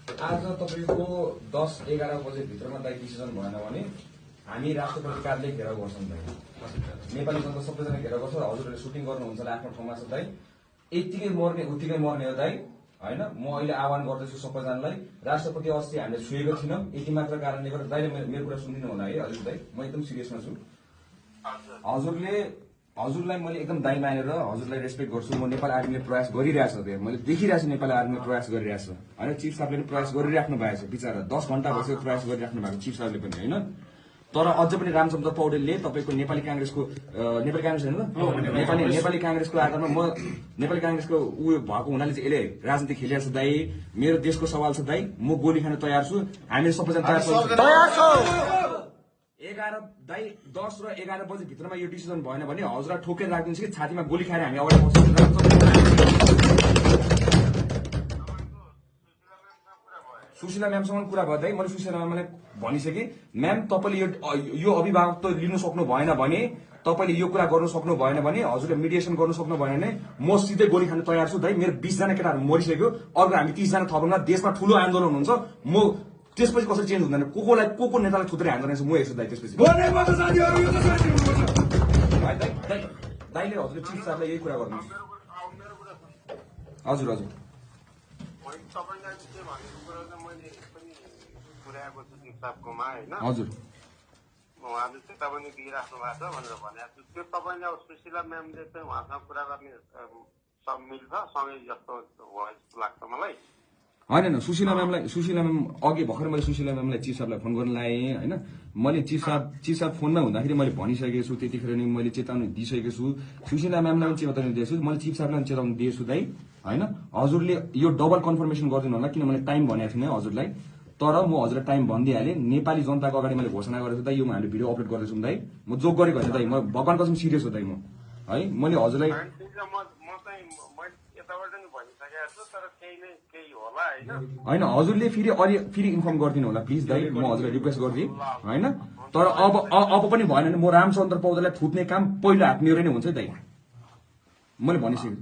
आज तपाईँको 10-11 बजे भित्रमा दाइ डिसिजन भएन भने हामी राष्ट्रपति कार्यालय घेराउ गर्छौँ दाइ। नेपाली जनता सबैजना घेराउ गर्छ। हजुरहरूले सुटिङ गर्नुहुन्छ होला आफ्नो ठाउँमा छ दाइ। यत्तिकै मर्ने उत्तिकै मर्ने हो दाइ होइन। म अहिले आह्वान गर्दैछु सबैजनालाई, राष्ट्रपति अस्ति हामीले छुएको छैनौँ, यति मात्र कारणले गर्दा दाइले मेरो कुरा सुनिदिनु होला है हजुर दाइ। म एकदम सिरियसमा छु। हजुरलाई मैले एकदम दाइ मानेर हजुरलाई रेस्पेक्ट गर्छु। म नेपाल आर्मीले प्रयास गरिरहेछ, मैले देखिरहेको छु नेपाल आर्मीले प्रयास गरिरहेछ होइन। चिफ साहबले पनि प्रयास गरिराख्नु भएको छ, बिचरा 10 घण्टा भइसक्यो प्रयास गरिराख्नु भएको चिफ साहबले पनि होइन। तर अझ पनि रामचन्द्र पौडेलले तपाईँको नेपाली काङ्ग्रेसको नेपाली काङ्ग्रेस होइन नेपाली काङ्ग्रेसको आधारमा म नेपाली काङ्ग्रेसको उयो भएको हुनाले चाहिँ यसले राजनीति खेलिरहेको छ दाइ। मेरो देशको सवाल छ दाइ, म गोली खान तयार छु, हामी सबैजना तयार छौँ। 10 र 11 बजे भित्रमा यो डिसिजन भएन भने हजुरलाई ठोकेर राखिदिन्छ कि छातीमा गोली खाएर हामी अगाडि बस्छौँ। सुशीला म्यामसँग कुरा भयो दाइ। मैले सुशीला म्यामलाई भनिसकेँ, म्याम तपाईँले यो अभिभावक लिनु सक्नु भएन भने, तपाईँले यो कुरा गर्नु सक्नु भएन भने, हजुरले मिडिएसन गर्नु सक्नु भएन भने म सिधै गोली खान तयार छु दाइ। मेरो 20 जना केटाहरू मरिसक्यो, अर्को हामी 30 जना थपौँला, देशमा ठुलो आन्दोलन हुन्छ। म त्यसपछि कसरी चेन्ज हुँदैन, को नेतालाई थुत्रै हान्दैन म हेर्छु दाइ। त्यसपछि दाइले हजुरले चिफ साहबलाई यही कुरा गर्नुहोस्। हजुर हजुर हजुर उहाँले चेतावनी दिइराख्नु भएको छ भनेर भनेको छु। त्यो तपाईँले अब सुशीला म्यामले चाहिँ उहाँसँग कुरा गर्ने सब मिल्छ सँगै जस्तो भयो जस्तो लाग्छ मलाई। होइन सुशीला म्याम अघि भर्खर मैले सुशीला म्यामलाई चिफ साहबलाई फोन गर्न लाएँ होइन। मैले चिफ साहब फोनमा हुँदाखेरि मैले भनिसकेको छु, त्यतिखेर नि मैले चेतावनी दिइसकेको छु। सुशीला म्यामलाई पनि चेतावनी दिएको छु, मैले चिफ साहबलाई पनि चेतावनी दिएको छु दाइ होइन। हजुरले यो डबल कन्फर्मेसन गरिदिनु होला, किन मैले टाइम भनेको थिइनँ हजुरलाई। तर म हजुरलाई टाइम भनिदिइहालेँ। नेपाली जनताको अगाडि मैले घोषणा गरेको दाइ, यो हामीले भिडियो अपलोड गर्दैछु दाइ। म जोक गरेको होइन दाइ, म भगवान कसम सिरियस हो दाइ म है। मैले हजुरलाई होइन हजुरले फेरि इन्फर्म गरिदिनु होला प्लिज दाइ, म हजुरलाई रिक्वेस्ट गरिदिएँ होइन। तर अब पनि भएन भने म रामचन्द्र पौडेललाई थुत्ने काम पहिलो हात मेरो नै हुन्छ दाइ, मैले भनिसकेँ।